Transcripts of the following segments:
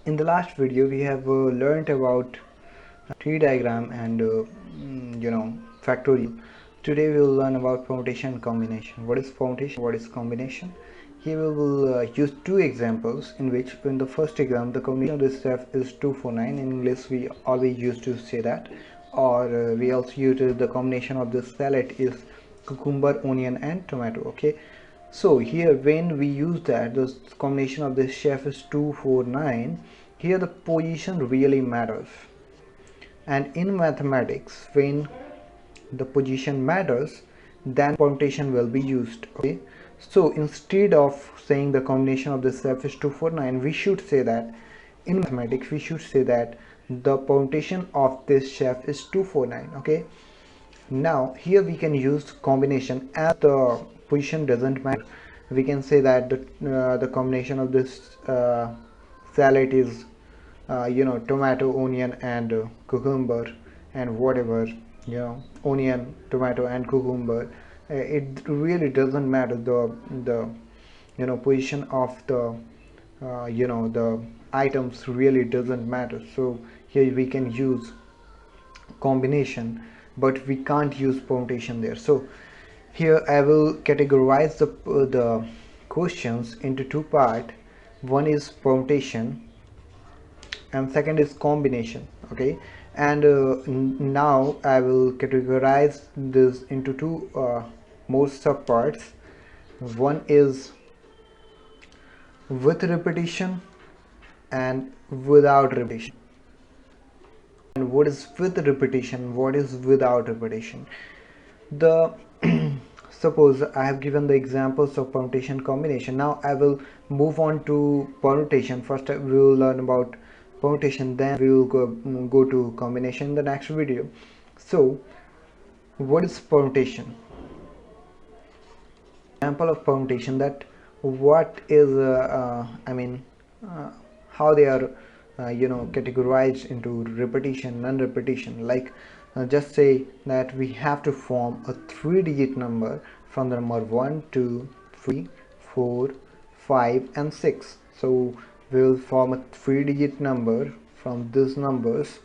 In the last video we have learned about tree diagram and factorial. Today we will learn about permutation and combination. What is permutation, what is combination? Here we will use two examples, in which in the first example the combination of this stuff is 249. In English we always used to say that, or we also use the combination of this salad is cucumber, onion and tomato. Okay, so here when we use that, the combination of this chef is 249. Here the position really matters, and in mathematics when the position matters, then permutation will be used. Okay, so instead of saying the combination of this chef is 249, we should say that in mathematics we should say that the permutation of this chef is 249. Okay, now here we can use combination as the position doesn't matter. We can say that the combination of this salad is tomato, onion and cucumber, and whatever, onion, tomato and cucumber. It really doesn't matter the position of the the items really doesn't matter. So here we can use combination, but we can't use permutation there. So here I will categorize the questions into two parts. One is permutation and second is combination. Okay, and now I will categorize this into two more sub parts. One is with repetition and without repetition. And what is with repetition, what is without repetition? The suppose I have given the examples of permutation, combination. Now I will move on to permutation. First we will learn about permutation, then we will go to combination in the next video. So what is permutation? Example of permutation, that what is how they are categorized into repetition, non-repetition. Like just say that we have to form a 3-digit number from the number 1, 2, 3, 4, 5 and 6. So we will form a 3-digit number from these numbers,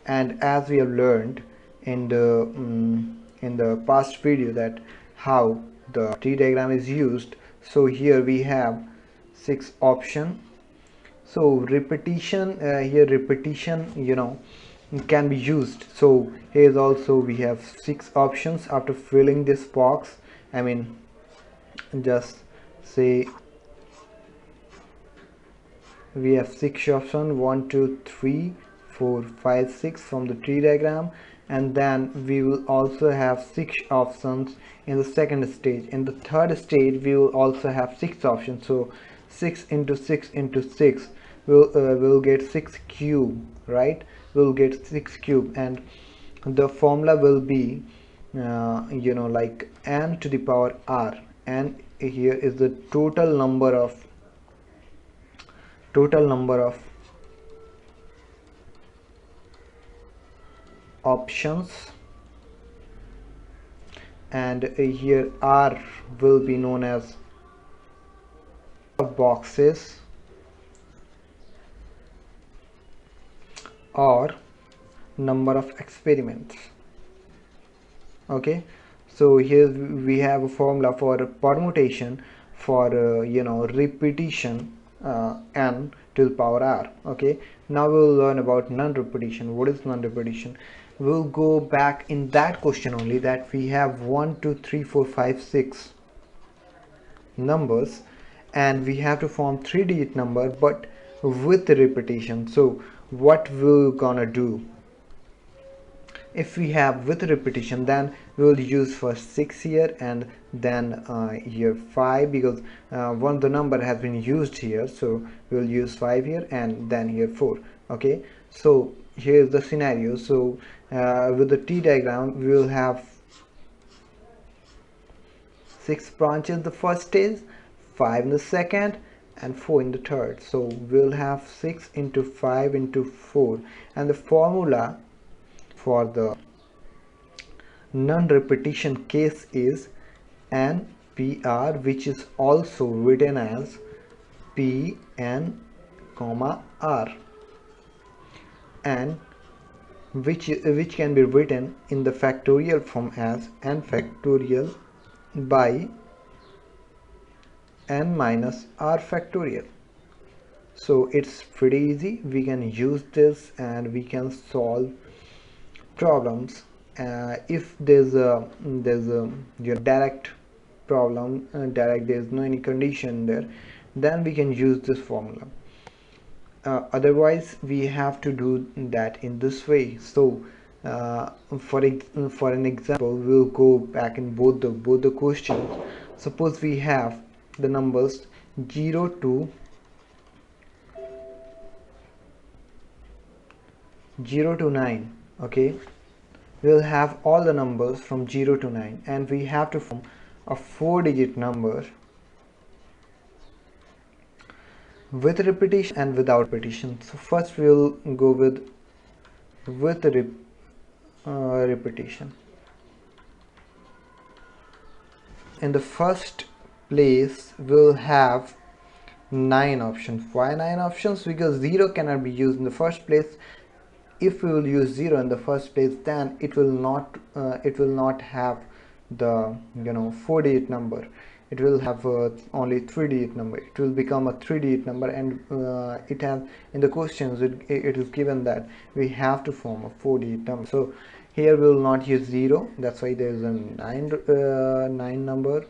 and as we have learned in the past video that how the tree diagram is used, so here we have 6 options. So repetition, here repetition can be used. So here also we have 6 options. After filling this box, just say we have 6 options, 1 2 3 4 5 6 from the tree diagram, and then we will also have 6 options in the second stage. In the third stage we will also have 6 options. So 6 into 6 into 6 will get 6 cube, right? We'll get 6 cube, and the formula will be like n to the power r. And here is the total number of options, and here r will be known as boxes or number of experiments. Okay, so here we have a formula for permutation, for repetition, n to the power r. Okay, now we will learn about non-repetition. What is non-repetition? We'll go back in that question only, that we have 1 2 3 4 5 6 numbers, and we have to form 3-digit number but with repetition. So what we're gonna do, if we have with repetition, then we will use first 6 here, and then here 5, because one the number has been used here, so we will use 5 here, and then here 4. Okay, so here's the scenario. So with the T diagram we will have 6 branches in the first stage, 5 in the second and 4 in the third. So we'll have 6 into 5 into 4, and the formula for the non-repetition case is NPR, which is also written as PN, R. and which can be written in the factorial form as n factorial by n minus r factorial. So it's pretty easy. We can use this and we can solve problems if there's a direct problem, there's no any condition there, then we can use this formula. Otherwise we have to do that in this way. So for an example, we'll go back in both the questions. Suppose we have the numbers 0 to 9. Okay, we'll have all the numbers from 0 to 9 and we have to form a 4-digit number with repetition and without repetition. So first we'll go with repetition. In the first place we'll have 9 options. Why 9 options? Because 0 cannot be used in the first place. If we will use 0 in the first place, then it will not have the 4-digit number. It will have only 3-digit number. It will become a 3-digit number, and it has in the questions it is given that we have to form a 4-digit number. So here we will not use 0. That's why there is a 9 number,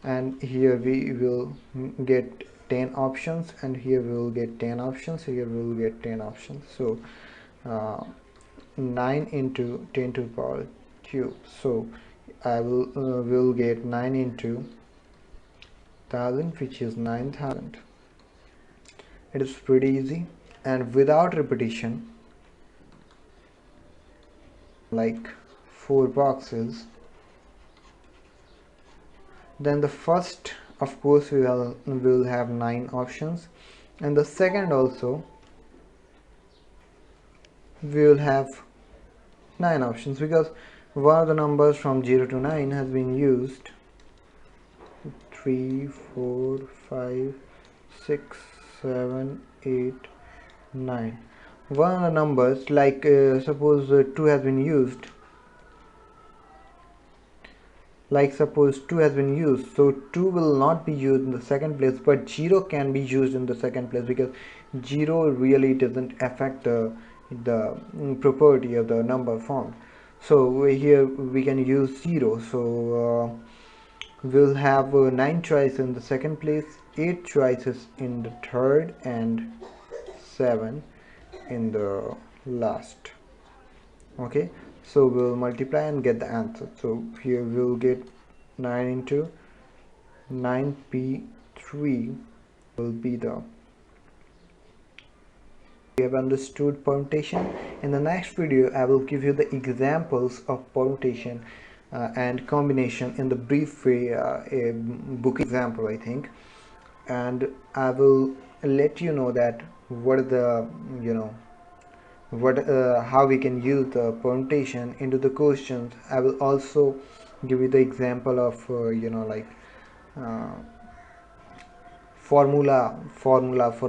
and here we will get 10 options, and here we will get 10 options, here we will get 10 options. So 9 into 10 to the power cube. So I will get 9 into 1000, which is 9000. It is pretty easy. And without repetition, like 4 boxes, then the first, of course, we will have 9 options, and the second also we will have 9 options, because one of the numbers from 0 to 9 has been used. 3 4 5 6 7 8 9. One of the numbers, like suppose 2 has been used, so 2 will not be used in the second place, but 0 can be used in the second place, because 0 really doesn't affect the property of the number formed. So here we can use 0. So we'll have 9 choices in the second place, 8 choices in the third, and 7 in the last. Okay, so we'll multiply and get the answer. So here we'll get 9 into 9p3 will be the. We have understood permutation. In the next video I will give you the examples of permutation and combination in the brief way, a book example, I think, and I will let you know that what are the how we can use the permutation into the questions. I will also give you the example of formula for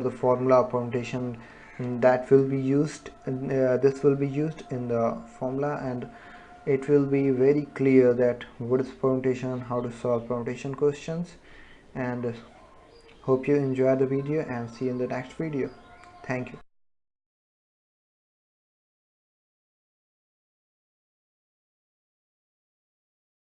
the formula of permutation that will be used. This will be used in the formula, and it will be very clear that what is permutation, how to solve permutation questions. And hope you enjoy the video, and see you in the next video. Thank you.